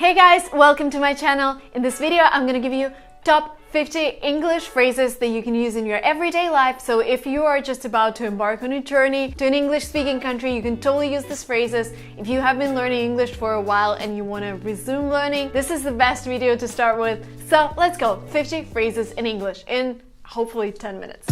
Hey guys, welcome to my channel. In this video, I'm gonna give you top 50 English phrases that you can use in your everyday life. So if you are just about to embark on a journey to an English speaking country, you can totally use these phrases. If you have been learning English for a while and you want to resume learning, this is the best video to start with. So let's go, 50 phrases in English in hopefully 10 minutes.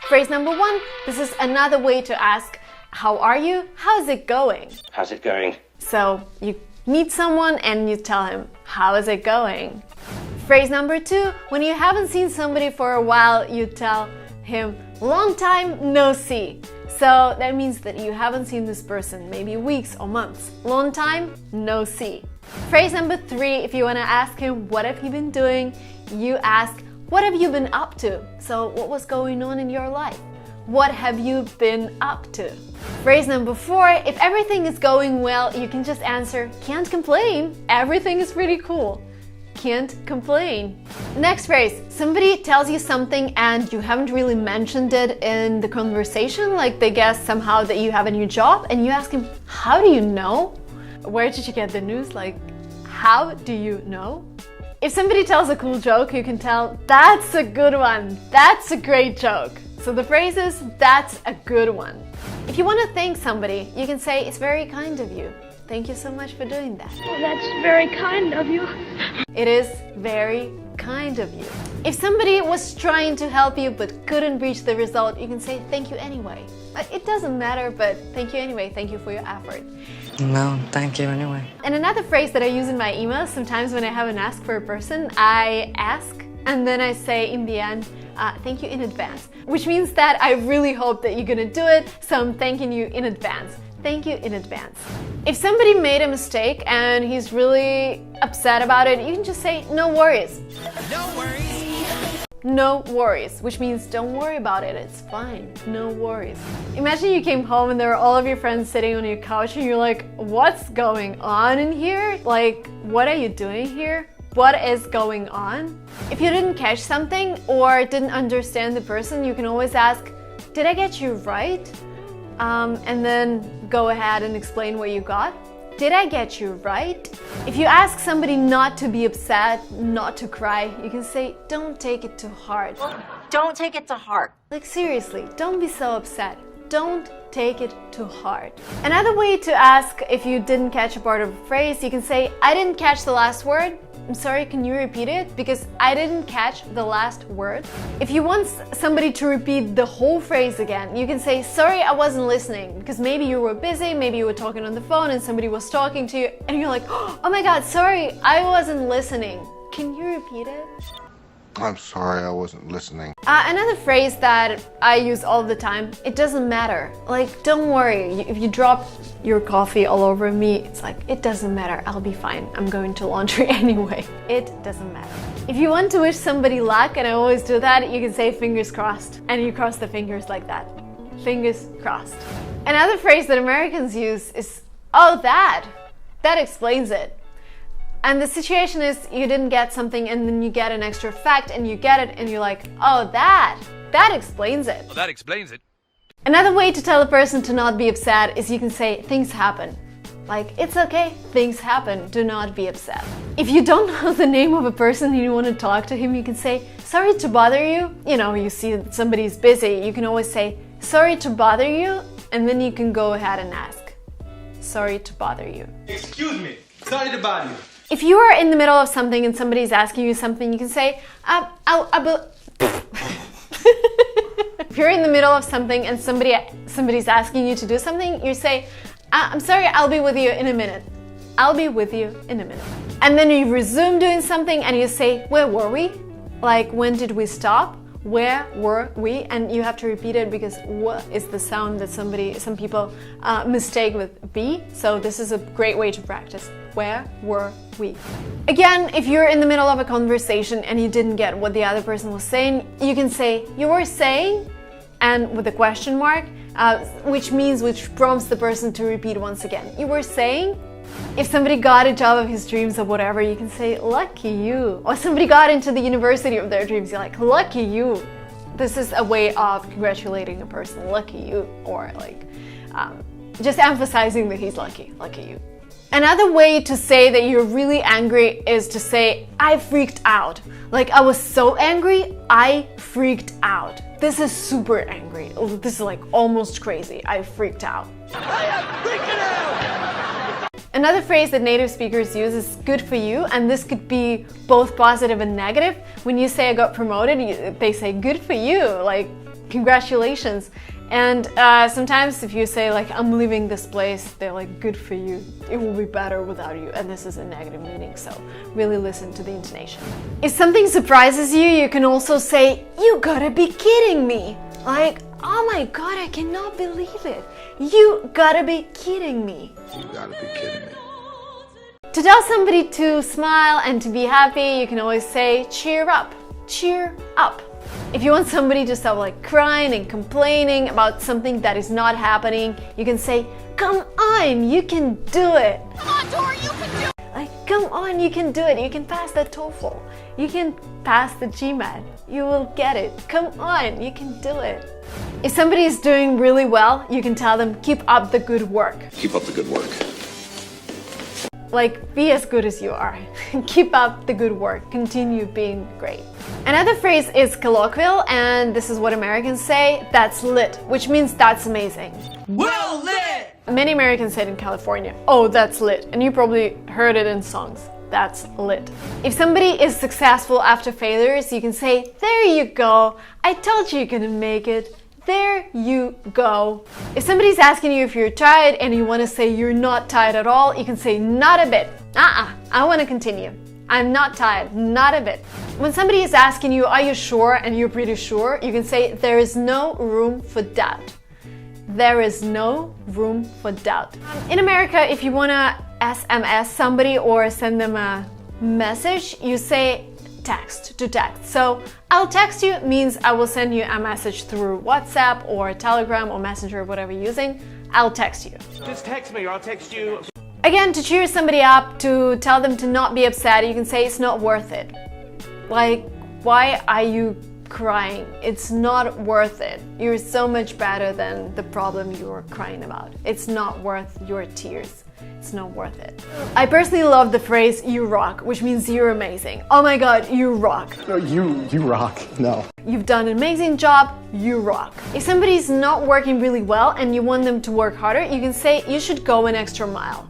Phrase number one, this is another way to ask, how are you? How's it going? How's it going? So you meet someone and you tell him, how is it going? Phrase number two, when you haven't seen somebody for a while, you tell him, long time no see. So that means that you haven't seen this person, maybe weeks or months. Long time no see. Phrase number three, if you want to ask him, what have you been doing? You ask, what have you been up to? So what was going on in your life? What have you been up to? Phrase number four, if everything is going well, you can just answer, can't complain. Everything is pretty cool. Can't complain. Next phrase, somebody tells you something and you haven't really mentioned it in the conversation, like they guess somehow that you have a new job and you ask him, how do you know? Where did you get the news? Like, how do you know? If somebody tells a cool joke, you can tell, that's a good one. That's a great joke. So the phrase is, that's a good one. If you want to thank somebody, you can say, it's very kind of you. Thank you so much for doing that. Oh, that's very kind of you. It is very kind of you. If somebody was trying to help you but couldn't reach the result, you can say, thank you anyway. It doesn't matter, but thank you anyway. Thank you for your effort. No, thank you anyway. And another phrase that I use in my emails, sometimes when I haven't asked for a person, I ask and then I say in the end, thank you in advance, which means that I really hope that you're gonna do it, so I'm thanking you in advance. Thank you in advance. If somebody made a mistake and he's really upset about it, you can just say, no worries. No worries. No worries, which means don't worry about it, it's fine, no worries. Imagine you came home and there were all of your friends sitting on your couch and you're like, what's going on in here? Like, what are you doing here? What is going on? If you didn't catch something or didn't understand the person, you can always ask, did I get you right? And then go ahead and explain what you got. Did I get you right? If you ask somebody not to be upset, not to cry, you can say, don't take it too hard. Don't take it to heart. Like seriously, don't be so upset. Don't take it too hard. Another way to ask if you didn't catch a part of a phrase, you can say, I didn't catch the last word. I'm sorry, can you repeat it? Because I didn't catch the last word. If you want somebody to repeat the whole phrase again, you can say, sorry, I wasn't listening. Because maybe you were busy, maybe you were talking on the phone and somebody was talking to you and you're like, oh my God, sorry, I wasn't listening. Can you repeat it? I'm sorry, I wasn't listening. Another phrase that I use all the time, it doesn't matter. Like, don't worry, if you drop your coffee all over me, it's like, it doesn't matter, I'll be fine. I'm going to laundry anyway. It doesn't matter. If you want to wish somebody luck, and I always do that, you can say fingers crossed. And you cross the fingers like that. Fingers crossed. Another phrase that Americans use is, oh, that explains it. And the situation is you didn't get something and then you get an extra fact and you get it and you're like, oh, that explains it. Well, that explains it. Another way to tell a person to not be upset is you can say, things happen. Like, it's okay, things happen, do not be upset. If you don't know the name of a person and you want to talk to him, you can say, sorry to bother you. You know, you see somebody's busy, you can always say, sorry to bother you, and then you can go ahead and ask, sorry to bother you. Excuse me, sorry to bother you. If you are in the middle of something and somebody's asking you something, you can say, If you're in the middle of something and somebody's asking you to do something, you say, I'm sorry, I'll be with you in a minute. I'll be with you in a minute. And then you resume doing something and you say, where were we? Like, when did we stop? Where were we? And you have to repeat it because what is the sound that some people mistake with B. So this is a great way to practice. Where were we? Again, if you're in the middle of a conversation and you didn't get what the other person was saying, you can say, you were saying, and with a question mark, which prompts the person to repeat once again. You were saying. If somebody got a job of his dreams or whatever, you can say, lucky you. Or somebody got into the university of their dreams, you're like, lucky you. This is a way of congratulating a person, lucky you. Or like, Just emphasizing that he's lucky you. Another way to say that you're really angry is to say, I freaked out. Like, I was so angry, I freaked out. This is super angry. This is like almost crazy. I freaked out. I am freaking out! Another phrase that native speakers use is good for you, and this could be both positive and negative. When you say I got promoted, they say good for you, like congratulations. And sometimes if you say like I'm leaving this place, they're like good for you, it will be better without you, and this is a negative meaning, so really listen to the intonation. If something surprises you, you can also say you gotta be kidding me, like oh my god, I cannot believe it, you gotta be kidding me. You gotta be kidding me. To tell somebody to smile and to be happy, you can always say cheer up, cheer up. If you want somebody to stop like crying and complaining about something that is not happening, you can say, come on, you can do it. Come on, Tori, you can do it. Like, come on, you can do it. You can pass the TOEFL. You can pass the GMAT. You will get it. Come on, you can do it. If somebody is doing really well, you can tell them, keep up the good work. Keep up the good work. Like, be as good as you are. Keep up the good work. Continue being great. Another phrase is colloquial, and this is what Americans say, that's lit, which means that's amazing. Well lit! Many Americans say it in California, oh, that's lit, and you probably heard it in songs. That's lit. If somebody is successful after failures, you can say, there you go, I told you you're gonna make it. There you go. If somebody's asking you if you're tired and you want to say you're not tired at all, you can say not a bit. I want to continue. I'm not tired, not a bit. When somebody is asking you, are you sure, and you're pretty sure, you can say there is no room for doubt. There is no room for doubt. In America, if you want to SMS somebody or send them a message, you say text to text. So I'll text you means I will send you a message through WhatsApp or Telegram or Messenger, whatever you're using. I'll text you. Just text me or I'll text you. Again, to cheer somebody up, to tell them to not be upset, you can say it's not worth it. Like, why are you crying? It's not worth it. You're so much better than the problem you're crying about. It's not worth your tears. It's not worth it. I personally love the phrase you rock, which means you're amazing. Oh my god, you rock. No, you rock. No. You've done an amazing job, you rock. If somebody's not working really well and you want them to work harder, you can say you should go an extra mile,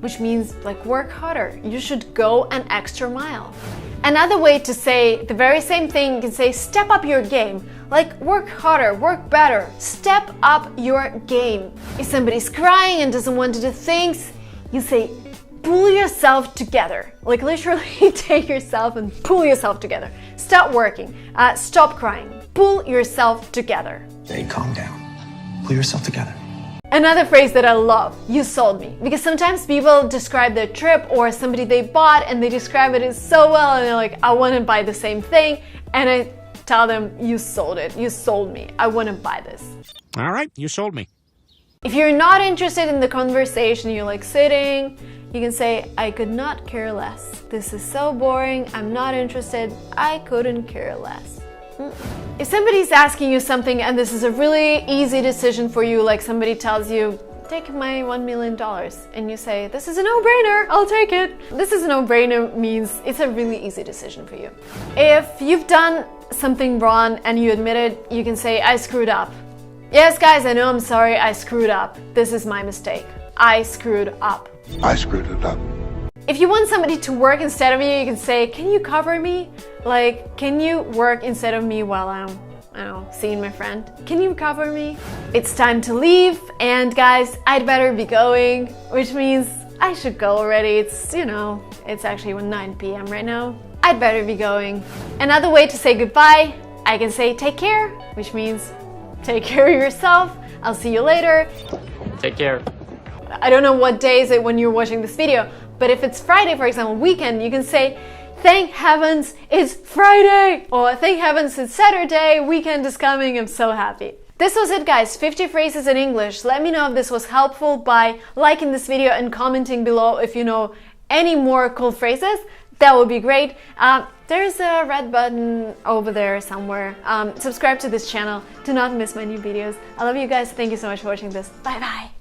which means like work harder. You should go an extra mile. Another way to say the very same thing, you can say step up your game. Like work harder, work better, step up your game. If somebody's crying and doesn't want to do things, you say pull yourself together. Like literally take yourself and pull yourself together. Stop working, stop crying, pull yourself together. Hey, calm down. Pull yourself together. Another phrase that I love, you sold me. Because sometimes people describe their trip or somebody they bought and they describe it as so well and they're like, I want to buy the same thing. And I tell them, you sold it, you sold me, I want to buy this. All right, you sold me. If you're not interested in the conversation, you're like sitting, you can say, I could not care less. This is so boring, I'm not interested, I couldn't care less. If somebody's asking you something and this is a really easy decision for you, like somebody tells you, take my $1 million, and you say, this is a no-brainer, I'll take it. This is a no-brainer means it's a really easy decision for you. If you've done something wrong and you admit it, you can say, I screwed up. Yes, guys, I know, I'm sorry, I screwed up. This is my mistake. I screwed up. I screwed it up. If you want somebody to work instead of you, you can say, can you cover me? Like, can you work instead of me while I'm, I don't know, seeing my friend? Can you cover me? It's time to leave, and guys, I'd better be going, which means I should go already. It's, you know, it's actually 9 p.m. right now. I'd better be going. Another way to say goodbye, I can say take care, which means take care of yourself. I'll see you later. Take care. I don't know what day is it when you're watching this video, but if it's Friday, for example, weekend, you can say, thank heavens it's Friday, or thank heavens it's Saturday, weekend is coming, I'm so happy. This was it, guys, 50 phrases in English. Let me know if this was helpful by liking this video and commenting below if you know any more cool phrases. that would be great. There's a red button over there somewhere. Subscribe to this channel to not miss my new videos. I love you guys. Thank you so much for watching this. Bye bye.